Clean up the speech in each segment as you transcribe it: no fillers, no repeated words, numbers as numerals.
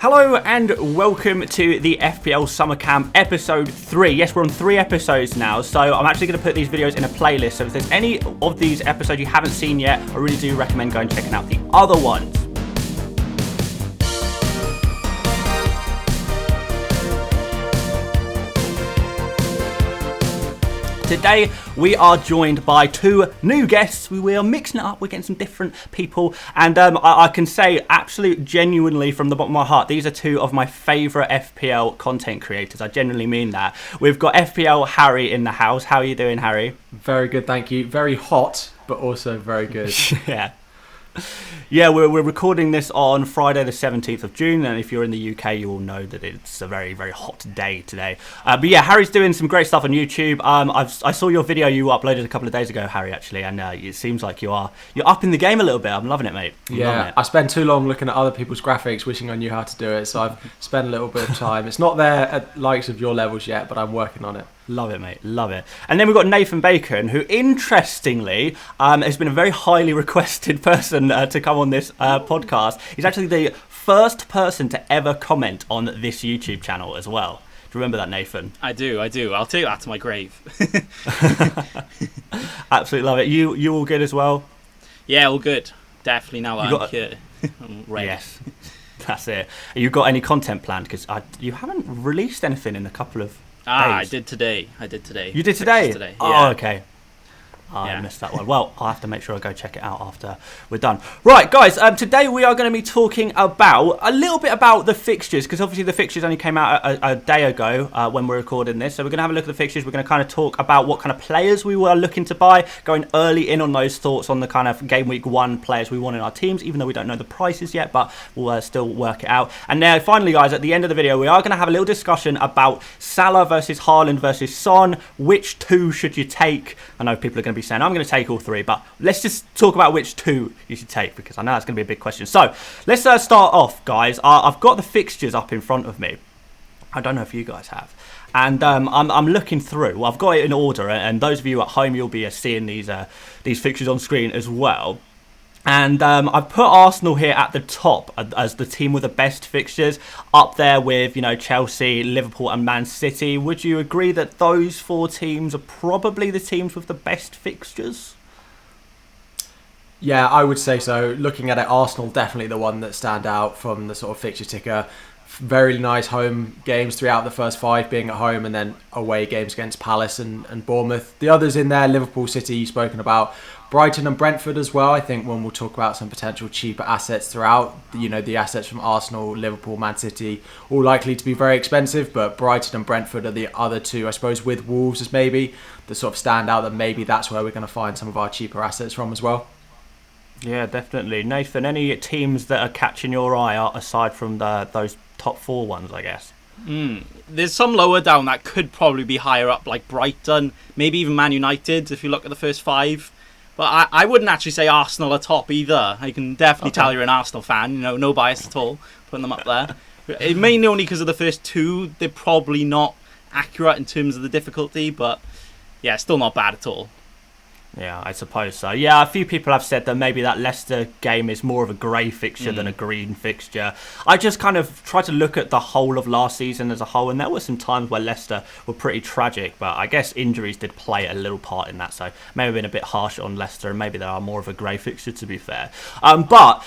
Hello and welcome to the FPL Summer Camp episode 3. Yes, we're on 3 episodes now, so I'm actually going to put these videos in a playlist. So if there's any of these episodes you haven't seen yet, I really do recommend going and checking out the other ones. Today we are joined by 2 new guests. We are mixing it up. We're getting some different people, and I can say, absolutely, genuinely, from the bottom of my heart, these are 2 of my favourite FPL content creators. I genuinely mean that. We've got FPL Harry in the house. How are you doing, Harry? Very good, thank you. Very hot, but also very good. Yeah, we're recording this on Friday the 17th of June, and if you're in the UK, you will know that it's a very, very hot day today. But yeah, Harry's doing some great stuff on YouTube. I saw your video you uploaded a couple of days ago, Harry, actually, and it seems like you're up in the game a little bit. I'm loving it, mate. I spend too long looking at other people's graphics, wishing I knew how to do it, so I've spent a little bit of time. It's not there at likes of your levels yet, but I'm working on it. Love it, mate. Love it. And then we've got Nathan Bacon, who, interestingly, has been a very highly requested person to come on this podcast. He's actually the first person to ever comment on this YouTube channel as well. Do you remember that, Nathan? I do. I'll take that to my grave. Absolutely love it. You all good as well? Yeah, all good. Definitely now I'm here. I'm ready. Yes, that's it. Have you got any content planned? Because you haven't released anything in a couple of days. I did today. You did today? Yeah. Oh, okay. I missed that one. Well, I'll have to make sure I go check it out after we're done. Right, guys, today we are going to be talking about a little bit about the fixtures, because obviously the fixtures only came out a day ago when we're recording this. So we're going to have a look at the fixtures. We're going to kind of talk about what kind of players we were looking to buy, going early in on those thoughts on the kind of game week 1 players we want in our teams, even though we don't know the prices yet, but we'll still work it out. And now, finally, guys, at the end of the video, we are going to have a little discussion about Salah versus Haaland versus Son. Which 2 should you take? I know people are going to be saying I'm going to take all 3, but let's just talk about which 2 you should take, because I know that's going to be a big question. So let's start off, guys. I've got the fixtures up in front of me. I don't know if you guys have, and I'm looking through. I've got it in order, and those of you at home, you'll be seeing these fixtures on screen as well. And I've put Arsenal here at the top as the team with the best fixtures, up there with, Chelsea, Liverpool and Man City. Would you agree that those 4 teams are probably the teams with the best fixtures? Yeah, I would say so. Looking at it, Arsenal definitely the one that stand out from the sort of fixture ticker. Very nice home games throughout the first 5 being at home, and then away games against Palace and Bournemouth. The others in there, Liverpool, City, you've spoken about. Brighton and Brentford as well. I think when we'll talk about some potential cheaper assets throughout, the assets from Arsenal, Liverpool, Man City, all likely to be very expensive, but Brighton and Brentford are the other 2, I suppose, with Wolves as maybe the sort of stand out, that maybe that's where we're going to find some of our cheaper assets from as well. Yeah, definitely. Nathan, any teams that are catching your eye aside from those top 4 ones, I guess? There's some lower down that could probably be higher up, like Brighton, maybe even Man United, if you look at the first 5. But I wouldn't actually say Arsenal are top either. I can definitely tell you're an Arsenal fan. No bias at all, putting them up there. It mainly only because of the first 2. They're probably not accurate in terms of the difficulty, but yeah, still not bad at all. Yeah, I suppose so. Yeah, a few people have said that maybe that Leicester game is more of a grey fixture than a green fixture. I just kind of tried to look at the whole of last season as a whole, and there were some times where Leicester were pretty tragic, but I guess injuries did play a little part in that, so maybe been a bit harsh on Leicester, and maybe they are more of a grey fixture, to be fair. But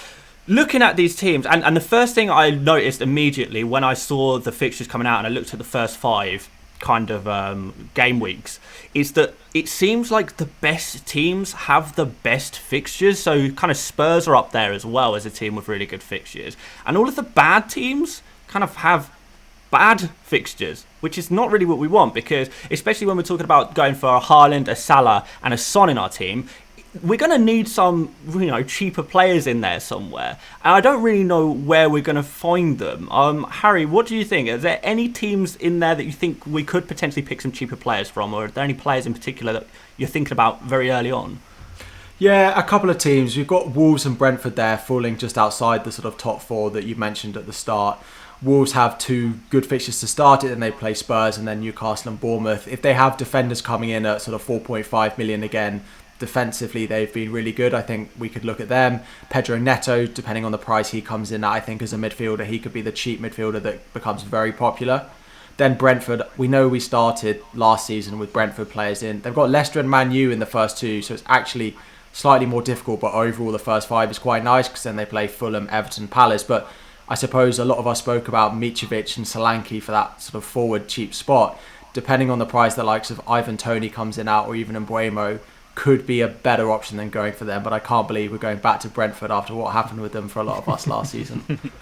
looking at these teams, and the first thing I noticed immediately when I saw the fixtures coming out and I looked at the first 5 kind of game weeks, is that it seems like the best teams have the best fixtures. So kind of Spurs are up there as well as a team with really good fixtures, and all of the bad teams kind of have bad fixtures, which is not really what we want, because especially when we're talking about going for a Haaland, a Salah and a Son in our team, we're going to need some, cheaper players in there somewhere. And I don't really know where we're going to find them. Harry, what do you think? Are there any teams in there that you think we could potentially pick some cheaper players from? Or are there any players in particular that you're thinking about very early on? Yeah, a couple of teams. We've got Wolves and Brentford there falling just outside the sort of top 4 that you mentioned at the start. Wolves have 2 good fixtures to start it, and they play Spurs and then Newcastle and Bournemouth. If they have defenders coming in at sort of 4.5 million again, defensively they've been really good. I think we could look at them. Pedro Neto, depending on the price he comes in at, I think as a midfielder, he could be the cheap midfielder that becomes very popular. Then Brentford, we know we started last season with Brentford players in. They've got Leicester and Man U in the first two, so it's actually slightly more difficult, but overall the first five is quite nice because then they play Fulham, Everton, Palace. But I suppose a lot of us spoke about Mitrovic and Solanke for that sort of forward cheap spot. Depending on the price, the likes of Ivan Toney comes in out, or even Mbuemo could be a better option than going for them. But I can't believe we're going back to Brentford after what happened with them for a lot of us last season.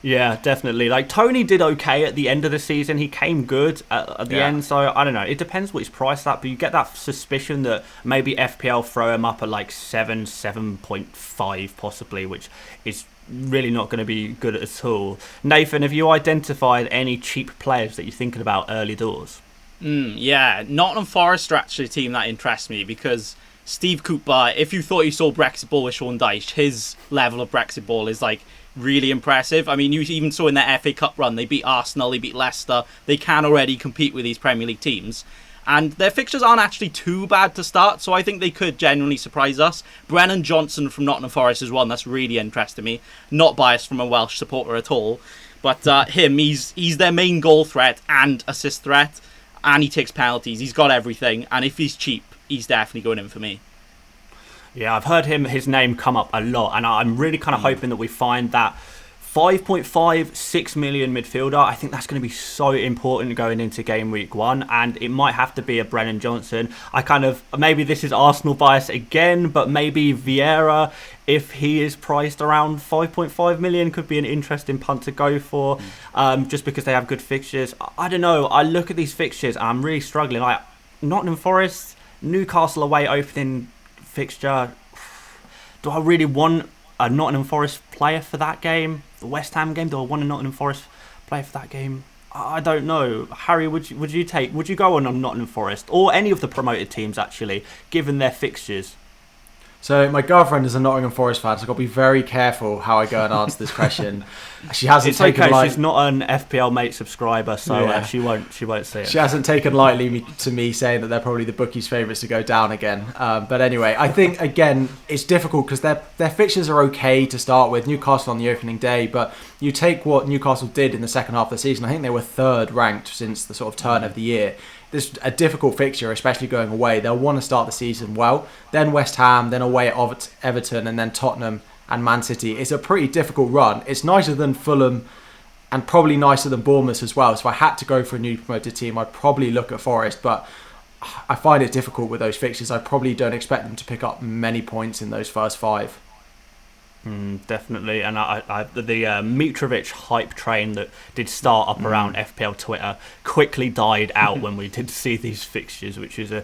Yeah, definitely. Like, Tony did okay at the end of the season. He came good at the end. So, I don't know. It depends what he's priced at. But you get that suspicion that maybe FPL throw him up at like 7.5 possibly, which is really not going to be good at all. Nathan, have you identified any cheap players that you're thinking about early doors? Yeah, Nottingham Forest are actually a team that interests me because Steve Cooper, if you thought you saw Brexit ball with Sean Dyche, his level of Brexit ball is like really impressive. I mean, you even saw in their FA Cup run, they beat Arsenal, they beat Leicester. They can already compete with these Premier League teams. And their fixtures aren't actually too bad to start, so I think they could genuinely surprise us. Brennan Johnson from Nottingham Forest is one that's really interested me. Not biased from a Welsh supporter at all. But he's their main goal threat and assist threat. And he takes penalties. He's got everything. And if he's cheap, he's definitely going in for me. Yeah, I've heard his name come up a lot. And I'm really kind of hoping that we find that 5.5, 6 million midfielder. I think that's going to be so important going into game week 1, and it might have to be a Brennan Johnson. Maybe this is Arsenal bias again, but maybe Vieira, if he is priced around 5.5 million, could be an interesting punt to go for, just because they have good fixtures. I don't know. I look at these fixtures and I'm really struggling. Like Nottingham Forest, Newcastle away opening fixture. Do I really want a Nottingham Forest player for that game? The West Ham game, do I want a Nottingham Forest player for that game? I don't know. Harry, would you go on Nottingham Forest or any of the promoted teams actually, given their fixtures? So my girlfriend is a Nottingham Forest fan, so I've got to be very careful how I go and answer this question. She hasn't taken okay. She's not an FPL Mate subscriber, so she won't see it. She hasn't taken lightly to me saying that they're probably the bookies' favourites to go down again. But anyway, I think again it's difficult because their fixtures are okay to start with. Newcastle on the opening day, but you take what Newcastle did in the second half of the season. I think they were third ranked since the sort of turn of the year. This is a difficult fixture, especially going away. They'll want to start the season well. Then West Ham, then away at Everton, and then Tottenham and Man City. It's a pretty difficult run. It's nicer than Fulham and probably nicer than Bournemouth as well. So if I had to go for a new promoted team, I'd probably look at Forest. But I find it difficult with those fixtures. I probably don't expect them to pick up many points in those first five. Definitely, and the Mitrovic hype train that did start up around FPL Twitter quickly died out when we did see these fixtures, which is a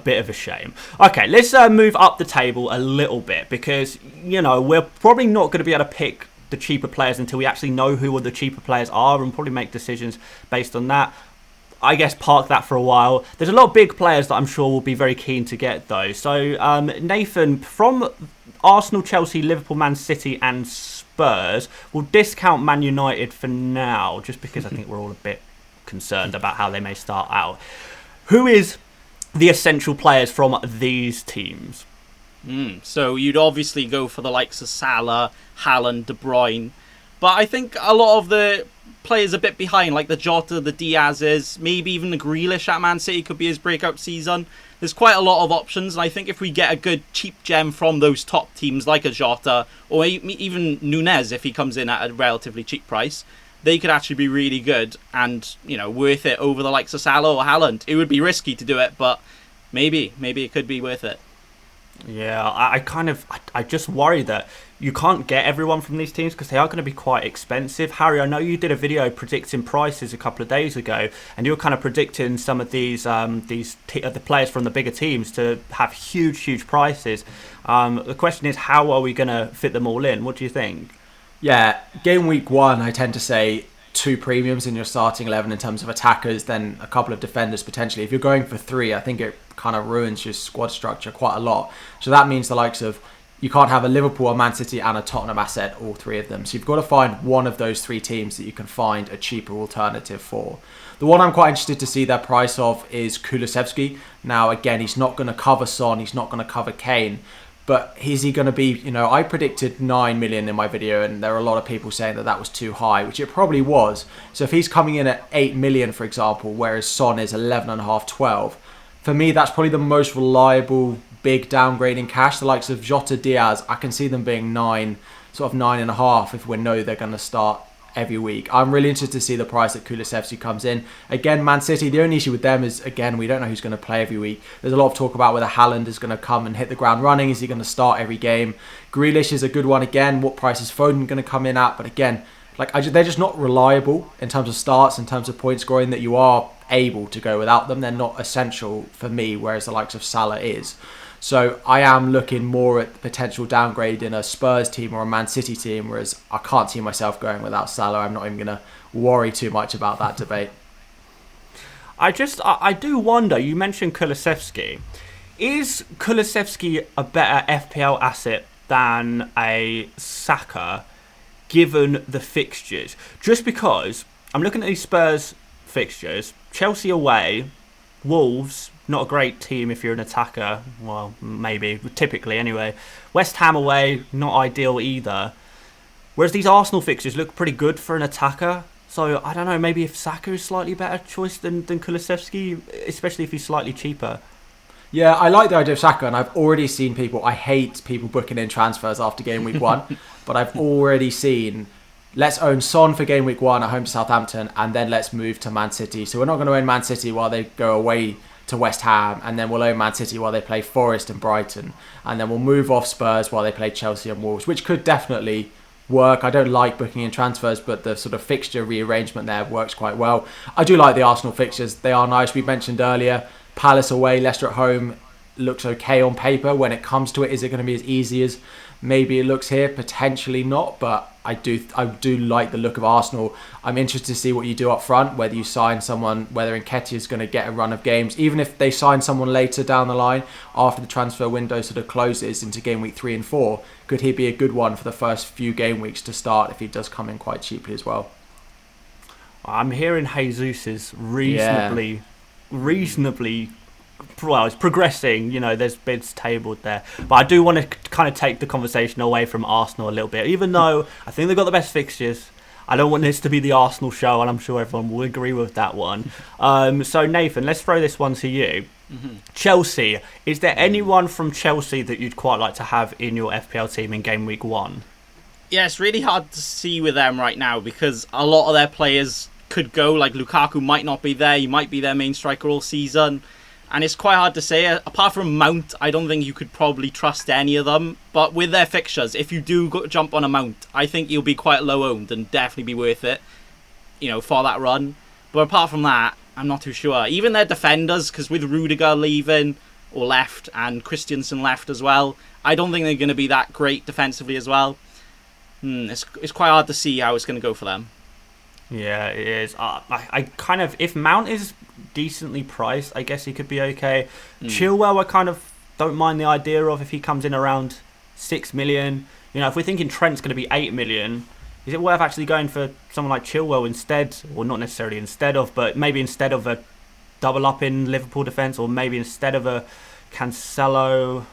bit of a shame. Okay, let's move up the table a little bit because we're probably not going to be able to pick the cheaper players until we actually know who the cheaper players are and probably make decisions based on that. I guess park that for a while. There's a lot of big players that I'm sure will be very keen to get though. So Nathan, from Arsenal, Chelsea, Liverpool, Man City and Spurs, we'll discount Man United for now, just because I think we're all a bit concerned about how they may start out. Who is the essential players from these teams? So you'd obviously go for the likes of Salah, Haaland, De Bruyne. But I think a lot of the players a bit behind, like the Jota, the Diaz's, maybe even the Grealish at Man City could be his breakout season. There's quite a lot of options, and I think if we get a good cheap gem from those top teams like a Jota, or even Nunez if he comes in at a relatively cheap price, they could actually be really good and worth it over the likes of Salah or Haaland. It would be risky to do it, but maybe it could be worth it. Yeah, I just worry that you can't get everyone from these teams because they are going to be quite expensive. Harry, I know you did a video predicting prices a couple of days ago, and you were kind of predicting some of the players from the bigger teams to have huge prices. The question is, how are we going to fit them all in? What do you think? Yeah, game week 1, I tend to say 2 premiums in your starting 11 in terms of attackers, then a couple of defenders potentially. If you're going for 3, I think it kind of ruins your squad structure quite a lot. So that means the likes of you can't have a Liverpool, a Man City and a Tottenham asset, all three of them. So you've got to find one of those three teams that you can find a cheaper alternative for. The one I'm quite interested to see their price of is Kulusevski. Now, again, he's not going to cover Son, he's not going to cover Kane, but is he going to be, I predicted 9 million in my video, and there are a lot of people saying that was too high, which it probably was. So if he's coming in at 8 million, for example, whereas Son is 11.5, 12, for me, that's probably the most reliable big downgrade in cash. The likes of Jota, Diaz, I can see them being 9, sort of 9.5 if we know they're going to start every week. I'm really interested to see the price that Kulusevski comes in. Again, Man City, the only issue with them is, again, we don't know who's going to play every week. There's a lot of talk about whether Haaland is going to come and hit the ground running. Is he going to start every game? Grealish is a good one again. What price is Foden going to come in at? But again, they're just not reliable in terms of starts, in terms of point scoring, that you are able to go without them. They're not essential for me, whereas the likes of Salah is. So I am looking more at potential downgrade in a Spurs team or a Man City team, whereas I can't see myself going without Salah. I'm not even going to worry too much about that debate. I do wonder, you mentioned Kulusevski. Is Kulusevski a better FPL asset than a Saka, given the fixtures? Just because I'm looking at these Spurs fixtures, Chelsea away, Wolves, not a great team if you're an attacker. Well, maybe, typically anyway. West Ham away, not ideal either. Whereas these Arsenal fixtures look pretty good for an attacker. So, I don't know, maybe if Saka is slightly better choice than Kulusevski, especially if he's slightly cheaper. Yeah, I like the idea of Saka, and I've already seen people, I hate people booking in transfers after game week 1, but I've already seen, let's own Son for game week 1 at home to Southampton, and then let's move to Man City. So we're not going to own Man City while they go away to West Ham, and then we'll own Man City while they play Forest and Brighton, and then we'll move off Spurs while they play Chelsea and Wolves, which could definitely work. I don't like booking in transfers, but the sort of fixture rearrangement there works quite well. I do like the Arsenal fixtures. They are nice. We mentioned earlier, Palace away, Leicester at home looks okay on paper. When it comes to it, is it going to be as easy as maybe it looks here? Potentially not, but I do like the look of Arsenal. I'm interested to see what you do up front, whether you sign someone, whether Nketiah is going to get a run of games. Even if they sign someone later down the line, after the transfer window sort of closes into game week 3 and 4, could he be a good one for the first few game weeks to start if he does come in quite cheaply as well? I'm hearing Jesus is reasonably, well, it's progressing. There's bids tabled there, but I do want to kind of take the conversation away from Arsenal a little bit, even though I think they've got the best fixtures. I don't want this to be the Arsenal show, and I'm sure everyone will agree with that one. So Nathan, let's throw this one to you. Mm-hmm. Chelsea, is there anyone from Chelsea that you'd quite like to have in your FPL team in game week 1? Yeah, it's really hard to see with them right now because a lot of their players could go. Like Lukaku might not be there. He might be their main striker all season. And it's quite hard to say. Apart from Mount, I don't think you could probably trust any of them. But with their fixtures, if you do jump on a Mount, I think you'll be quite low owned and definitely be worth it, for that run. But apart from that, I'm not too sure. Even their defenders, because with Rudiger leaving or left and Christensen left as well, I don't think they're going to be that great defensively as well. It's quite hard to see how it's going to go for them. Yeah, it is. I kind of, if Mount is decently priced, I guess he could be okay. Chilwell, I kind of don't mind the idea of if he comes in around 6 million. If we're thinking Trent's going to be 8 million, is it worth actually going for someone like Chilwell instead? Or not necessarily instead of, but maybe instead of a double up in Liverpool defence, or maybe instead of a Cancelo.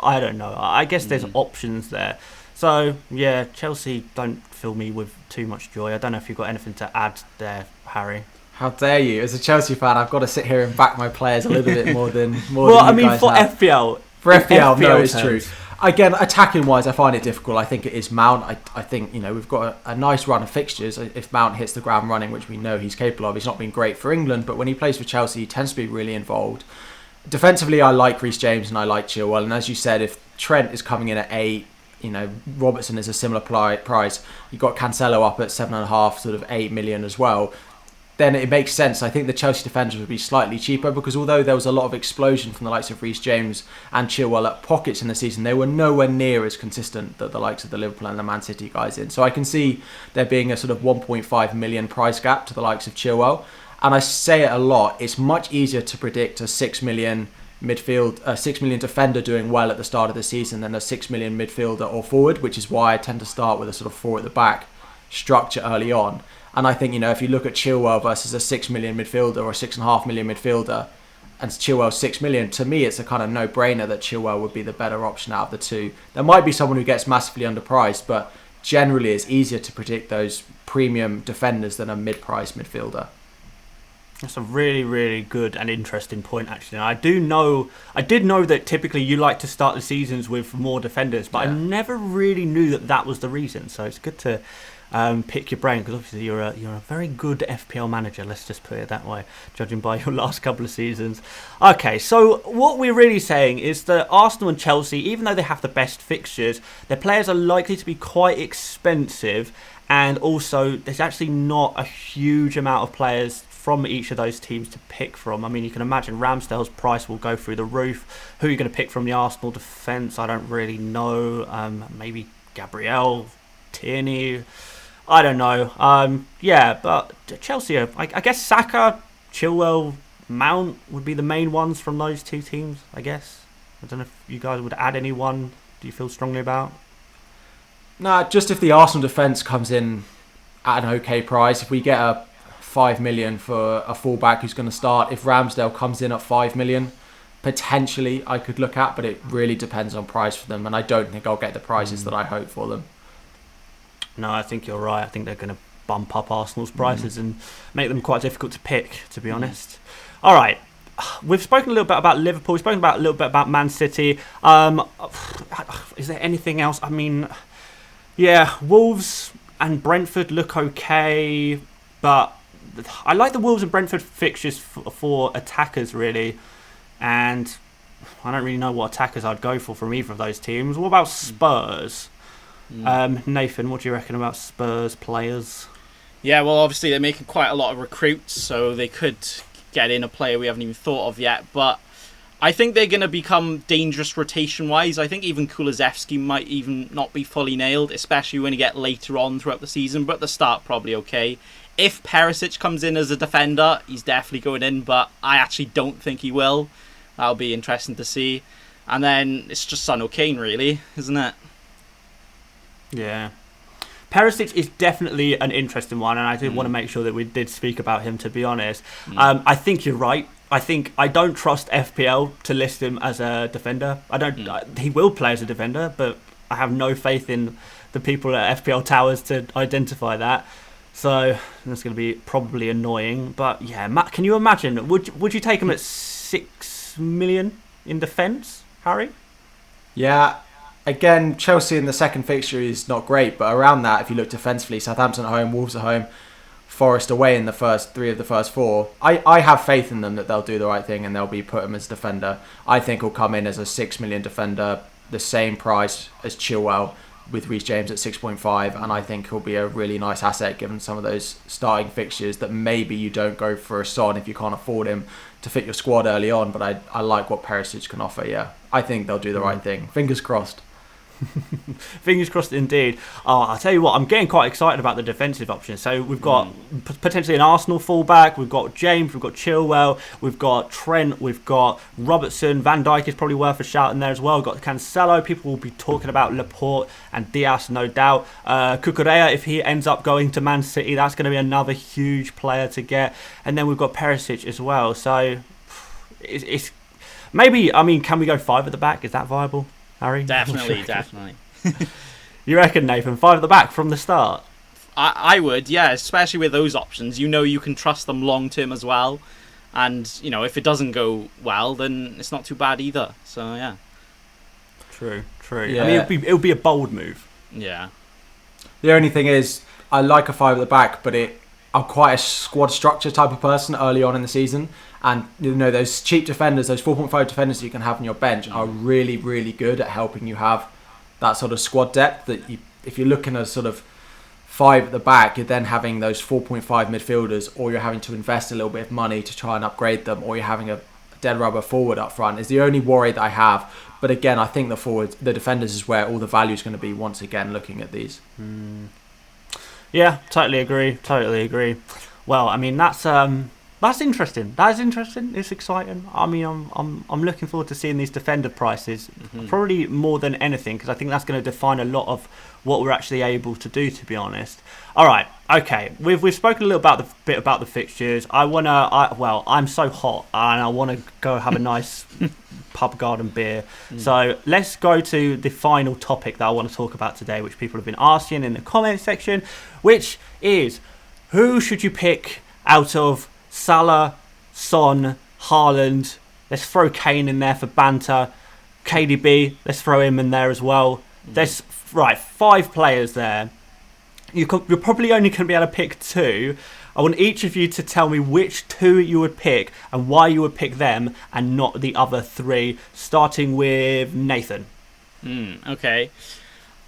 I don't know. I guess there's options there. So, yeah, Chelsea don't fill me with too much joy. I don't know if you've got anything to add there, Harry. How dare you? As a Chelsea fan, I've got to sit here and back my players a little bit more than FPL. For FPL, no, it's true. Again, attacking-wise, I find it difficult. I think it is Mount. I think, we've got a nice run of fixtures. If Mount hits the ground running, which we know he's capable of, he's not been great for England, but when he plays for Chelsea, he tends to be really involved. Defensively, I like Reece James and I like Chilwell. And as you said, if Trent is coming in at 8, Robertson is a similar price. You've got Cancelo up at 7.5, sort of 8 million as well. Then it makes sense. I think the Chelsea defenders would be slightly cheaper because although there was a lot of explosion from the likes of Reece James and Chilwell at pockets in the season, they were nowhere near as consistent that the likes of the Liverpool and the Man City guys in. So I can see there being a sort of 1.5 million price gap to the likes of Chilwell. And I say it a lot, it's much easier to predict a 6 million, 6 million defender doing well at the start of the season than a 6 million midfielder or forward, which is why I tend to start with a sort of 4 at the back structure early on. And I think, if you look at Chilwell versus a 6 million midfielder or a 6.5 million midfielder, and Chilwell 6 million, to me it's a kind of no-brainer that Chilwell would be the better option out of the two. There might be someone who gets massively underpriced, but generally it's easier to predict those premium defenders than a mid-priced midfielder. That's a really, really good and interesting point, actually. I did know that typically you like to start the seasons with more defenders, but I never really knew that was the reason. So it's good to pick your brain, because obviously you're a very good FPL manager, let's just put it that way, judging by your last couple of seasons. Okay, so what we're really saying is that Arsenal and Chelsea, even though they have the best fixtures, their players are likely to be quite expensive, and also there's actually not a huge amount of players from each of those teams to pick from. I mean, you can imagine Ramsdale's price will go through the roof. Who are you going to pick from the Arsenal defence? I don't really know. Maybe Gabriel, Tierney, I don't know. But Chelsea, I guess Saka, Chilwell, Mount would be the main ones from those two teams, I guess. I don't know if you guys would add anyone. Do you feel strongly about? Nah, just if the Arsenal defence comes in at an okay price, if we get a 5 million for a fullback who's going to start, if Ramsdale comes in at 5 million, potentially I could look at, but it really depends on price for them, and I don't think I'll get the prices that I hope for them. No, I think you're right. I think they're going to bump up Arsenal's prices and make them quite difficult to pick, to be honest. All right. We've spoken a little bit about Liverpool. We've spoken a little bit about Man City. Is there anything else? I mean, Wolves and Brentford look okay, but I like the Wolves and Brentford fixtures for attackers, really. And I don't really know what attackers I'd go for from either of those teams. What about Spurs? Nathan, what do you reckon about Spurs players? Yeah, well, obviously they're making quite a lot of recruits, so they could get in a player we haven't even thought of yet. But I think they're going to become dangerous rotation-wise. I think even Kulusevski might even not be fully nailed, especially when you get later on throughout the season. But at the start, probably okay. If Perisic comes in as a defender, he's definitely going in, but I actually don't think he will. That'll be interesting to see. And then it's just Son O'Kane, really, isn't it? Yeah. Perisic is definitely an interesting one, and I did want to make sure that we did speak about him, to be honest. I think you're right. I don't trust FPL to list him as a defender. He will play as a defender, but I have no faith in the people at FPL Towers to identify that. So that's going to be probably annoying. But yeah, Matt, can you imagine? Would you take him at 6 million in defence, Harry? Yeah. Again, Chelsea in the second fixture is not great, but around that, if you look defensively, Southampton at home, Wolves at home, Forest away in the first 3 of the first 4. I have faith in them that they'll do the right thing and they'll put him as a defender. I think he'll come in as a 6 million defender, the same price as Chilwell, with Reece James at 6.5, and I think he'll be a really nice asset given some of those starting fixtures that maybe you don't go for a Son if you can't afford him to fit your squad early on, but I like what Perisic can offer. Yeah, I think they'll do the right thing. Fingers crossed. Fingers crossed indeed. I'll tell you what, I'm getting quite excited about the defensive options. So we've got potentially an Arsenal fullback, we've got James, we've got Chilwell, we've got Trent, we've got Robertson, Van Dijk is probably worth a shout in there as well. We've got Cancelo, people will be talking about Laporte and Diaz, no doubt. Cucurella, if he ends up going to Man City, that's going to be another huge player to get. And then we've got Perisic as well. So it's maybe, I mean, can we go 5 at the back? Is that viable, Harry? Definitely. You reckon, Nathan? 5 at the back from the start? I would, yeah, especially with those options. You can trust them long term as well. And, if it doesn't go well, then it's not too bad either. So, yeah. True. Yeah. I mean, it'll be a bold move. Yeah. The only thing is, I like a 5 at the back, but I'm quite a squad structure type of person early on in the season. And, those cheap defenders, those 4.5 defenders that you can have on your bench are really, really good at helping you have that sort of squad depth. That if you're looking at sort of 5 at the back, you're then having those 4.5 midfielders, or you're having to invest a little bit of money to try and upgrade them, or you're having a dead rubber forward up front is the only worry that I have. But again, I think the defenders is where all the value is going to be once again looking at these. Yeah, totally agree. Well, I mean, that's That's interesting. That is interesting. It's exciting. I mean, I'm looking forward to seeing these defender prices, probably more than anything, because I think that's going to define a lot of what we're actually able to do, to be honest. All right, okay. We've spoken a little bit about the fixtures. I'm so hot, and I want to go have a nice pub garden beer. So let's go to the final topic that I want to talk about today, which people have been asking in the comment section, which is, who should you pick out of Salah, Son, Haaland? Let's throw Kane in there for banter. KDB, let's throw him in there as well. There's 5 players there. You're probably only going to be able to pick 2. I want each of you to tell me which 2 you would pick and why you would pick them and not the other 3, starting with Nathan. Okay.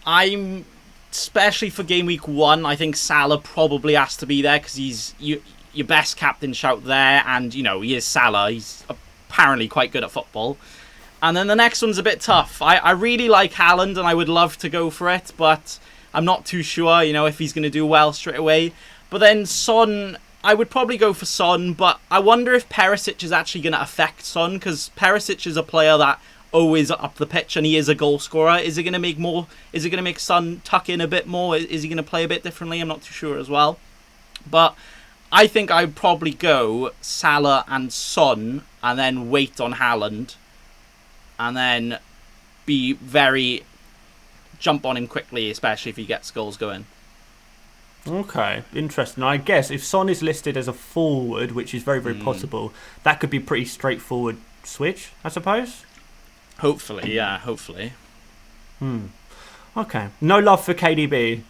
I'm, especially for game week 1, I think Salah probably has to be there because he's your best captain shout there, and he is Salah. He's apparently quite good at football. And then the next one's a bit tough. I really like Haaland and I would love to go for it, but I'm not too sure, if he's going to do well straight away. But then Son, I would probably go for Son, but I wonder if Perisic is actually going to affect Son, because Perisic is a player that always up the pitch and he is a goal scorer. Is it going to make more? Is it going to make Son tuck in a bit more? Is he going to play a bit differently? I'm not too sure as well. But I think I'd probably go Salah and Son and then wait on Haaland and then jump on him quickly, especially if he gets goals going. Okay, interesting. I guess if Son is listed as a forward, which is very, very possible, that could be pretty straightforward switch, I suppose. Hopefully, yeah, hopefully. Okay. No love for KDB.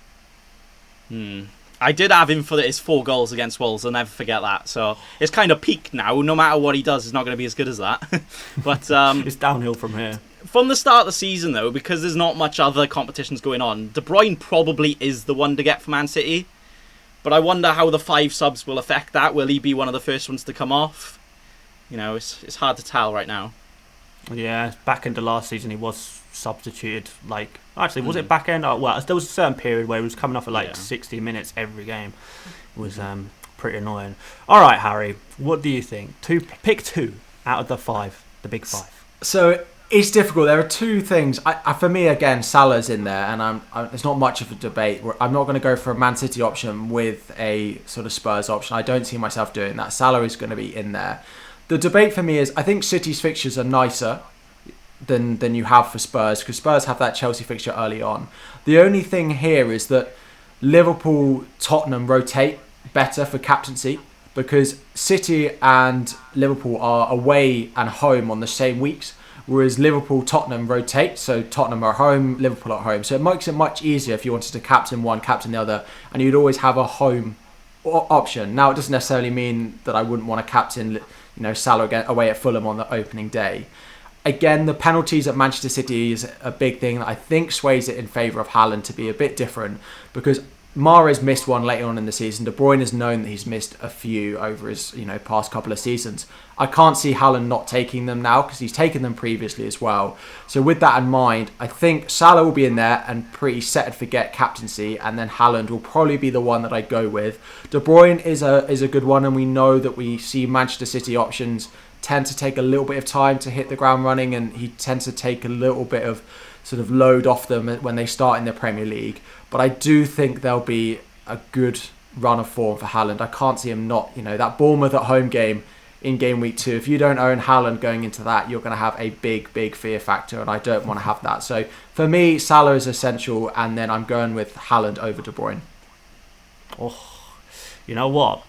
I did have him for his 4 goals against Wolves. I'll never forget that. So it's kind of peaked now. No matter what he does, it's not going to be as good as that. But it's downhill from here. From the start of the season, though, because there's not much other competitions going on, De Bruyne probably is the one to get for Man City. But I wonder how the 5 subs will affect that. Will he be one of the first ones to come off? It's hard to tell right now. Yeah, back into last season he was substituted. Was it back end? Well, there was a certain period where he was coming off at 60 minutes every game. It was pretty annoying. All right, Harry, what do you think? Pick 2 out of the 5, the big 5. So it's difficult. There are 2 things. For me, again, Salah's in there, and there's not much of a debate. I'm not going to go for a Man City option with a sort of Spurs option. I don't see myself doing that. Salah is going to be in there. The debate for me is, I think City's fixtures are nicer than you have for Spurs, because Spurs have that Chelsea fixture early on. The only thing here is that Liverpool, Tottenham rotate better for captaincy, because City and Liverpool are away and home on the same weeks, whereas Liverpool, Tottenham rotate, so Tottenham are home, Liverpool at home. So it makes it much easier if you wanted to captain one, captain the other, and you'd always have a home option. Now, it doesn't necessarily mean that I wouldn't want to captain Salah away at Fulham on the opening day. Again, the penalties at Manchester City is a big thing that I think sways it in favour of Haaland to be a bit different, because Mahrez missed one later on in the season. De Bruyne has known that he's missed a few over his past couple of seasons. I can't see Haaland not taking them now, because he's taken them previously as well. So with that in mind, I think Salah will be in there and pretty set and forget captaincy, and then Haaland will probably be the one that I go with. De Bruyne is a good one, and we know that we see Manchester City options tend to take a little bit of time to hit the ground running, and he tends to take a little bit of sort of load off them when they start in the Premier League. But I do think there'll be a good run of form for Haaland. I can't see him not, that Bournemouth at home game in game week 2. If you don't own Haaland going into that, you're going to have a big, big fear factor, and I don't want to have that. So for me, Salah is essential, and then I'm going with Haaland over De Bruyne. Oh, you know what?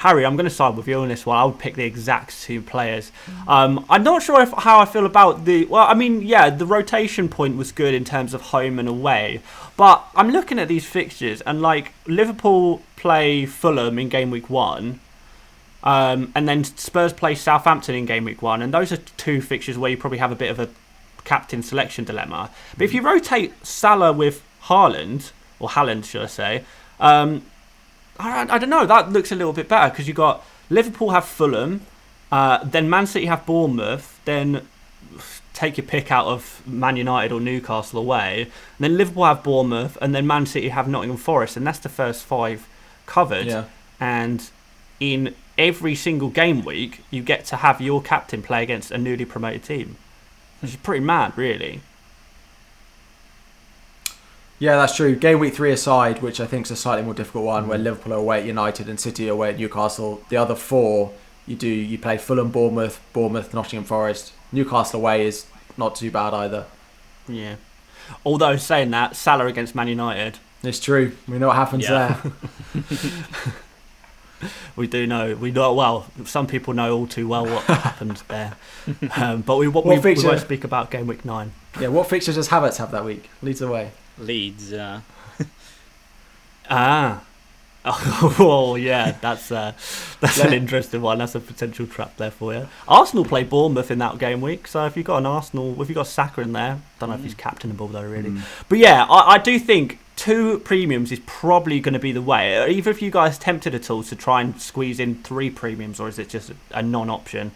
Harry, I'm going to side with you on this one. I would pick the exact 2 players. I'm not sure how I feel about the rotation point was good in terms of home and away. But I'm looking at these fixtures, and Liverpool play Fulham in game week 1. And then Spurs play Southampton in game week 1. And those are 2 fixtures where you probably have a bit of a captain selection dilemma. But if you rotate Salah with Haaland, or Haaland should I say, I don't know, that looks a little bit better, because you've got Liverpool have Fulham, then Man City have Bournemouth, then take your pick out of Man United or Newcastle away, and then Liverpool have Bournemouth, and then Man City have Nottingham Forest, and that's the first 5 covered. Yeah. And in every single game week you get to have your captain play against a newly promoted team, which is pretty mad, really. Yeah, that's true. Game week 3 aside, which I think is a slightly more difficult one, where Liverpool are away at United and City are away at Newcastle. The other 4, you play Fulham, Bournemouth, Nottingham Forest. Newcastle away is not too bad either. Yeah. Although saying that, Salah against Man United. It's true. We know what happens there. We do know. We know well. Some people know all too well what happened there. But we won't speak about game week 9. Yeah. What fixtures does Havertz have that week? Leeds away. Leeds. Oh yeah, that's an interesting one. That's a potential trap there for you. Arsenal play Bournemouth in that game week, so if you've got if you've got Saka in there, don't know if he's captainable though, really. But yeah, I do think 2 premiums is probably going to be the way. Are either of you guys tempted at all to try and squeeze in 3 premiums, or is it just a non-option?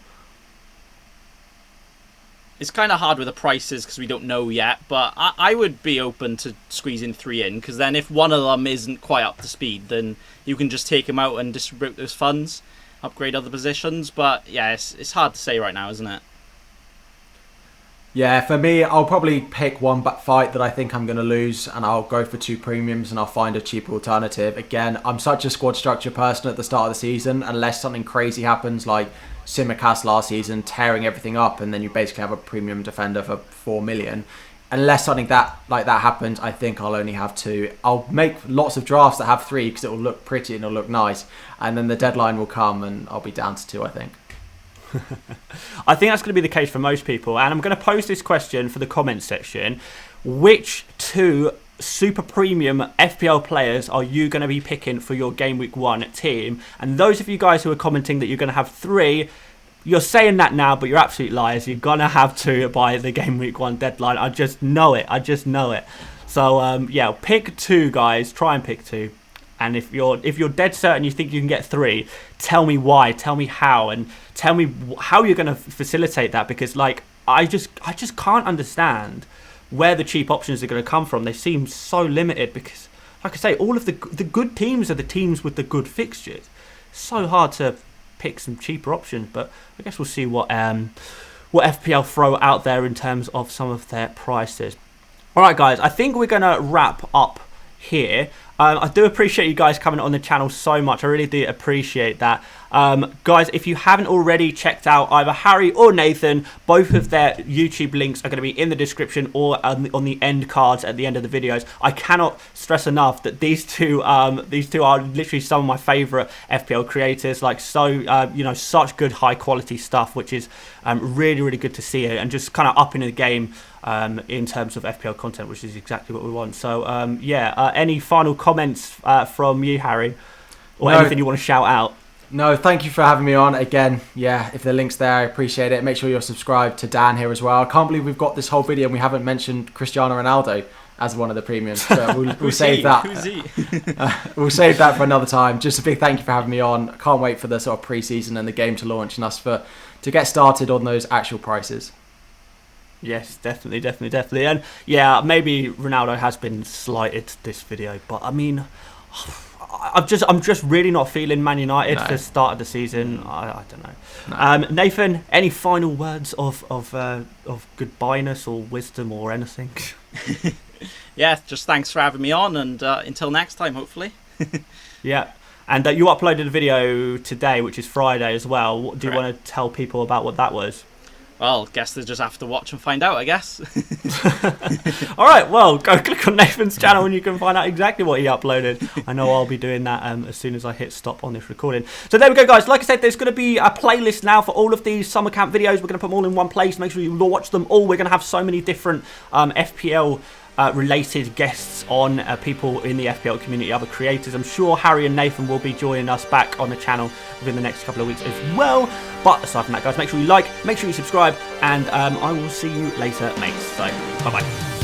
It's kind of hard with the prices because we don't know yet, but I would be open to squeezing 3 in, because then if one of them isn't quite up to speed, then you can just take him out and distribute those funds, upgrade other positions. But yeah, it's hard to say right now, isn't it? Yeah, for me, I'll probably pick one fight that I think I'm going to lose, and I'll go for 2 premiums, and I'll find a cheaper alternative. Again, I'm such a squad structure person at the start of the season, unless something crazy happens like Simicast last season, tearing everything up, and then you basically have a premium defender for 4 million. Unless something like that happens, I think I'll only have 2. I'll make lots of drafts that have 3 because it will look pretty and it'll look nice, and then the deadline will come and I'll be down to 2, I think. I think that's going to be the case for most people, and I'm going to pose this question for the comments section. Which 2 super premium FPL players are you going to be picking for your game week 1 team? And those of you guys who are commenting that you're going to have 3, you're saying that now, but you're absolute liars. You're going to have 2 by the game week 1 deadline. I just know it. So yeah, pick 2, guys. Try and pick 2. And if you're dead certain you think you can get 3, tell me why, tell me how, and tell me how you're going to facilitate that, because like I just can't understand where the cheap options are going to come from. They seem so limited because, like I say, all of the good teams are the teams with the good fixtures. So hard to pick some cheaper options, but I guess we'll see what FPL throw out there in terms of some of their prices. All right, guys, I think we're going to wrap up here. I do appreciate you guys coming on the channel so much. I really do appreciate that. Guys, if you haven't already checked out either Harry or Nathan, both of their YouTube links are going to be in the description or on the end cards at the end of the videos. I cannot stress enough that these two are literally some of my favourite FPL creators. Like, such good high quality stuff, which is really, really good to see it, and just kind of upping the game in terms of FPL content, which is exactly what we want. So any final comments from you, Harry, or anything you want to shout out? No, thank you for having me on again. Yeah, if the link's there, I appreciate it. Make sure you're subscribed to Dan here as well. I can't believe we've got this whole video and we haven't mentioned Cristiano Ronaldo as one of the premiums. So we'll save that. Who's he? We'll save that for another time. Just a big thank you for having me on. I can't wait for the sort of pre-season and the game to launch and us to get started on those actual prices. Yes, definitely. And yeah, maybe Ronaldo has been slighted this video, but I mean, I'm just really not feeling Man United for the start of the season. I don't know. No. Nathan, any final words of goodbye-ness or wisdom or anything? Yeah, just thanks for having me on, and until next time, hopefully. Yeah. And you uploaded a video today, which is Friday as well. What do you want to tell people about what that was? Well, guess they just have to watch and find out, I guess. All right, well, go click on Nathan's channel and you can find out exactly what he uploaded. I know I'll be doing that as soon as I hit stop on this recording. So there we go, guys. Like I said, there's going to be a playlist now for all of these summer camp videos. We're going to put them all in one place. Make sure you watch them all. We're going to have so many different FPL related guests on, people in the FPL community, other creators. I'm sure Harry and Nathan will be joining us back on the channel within the next couple of weeks as well. But aside from that, guys, make sure you like, make sure you subscribe, and I will see you later, mates. So, bye-bye.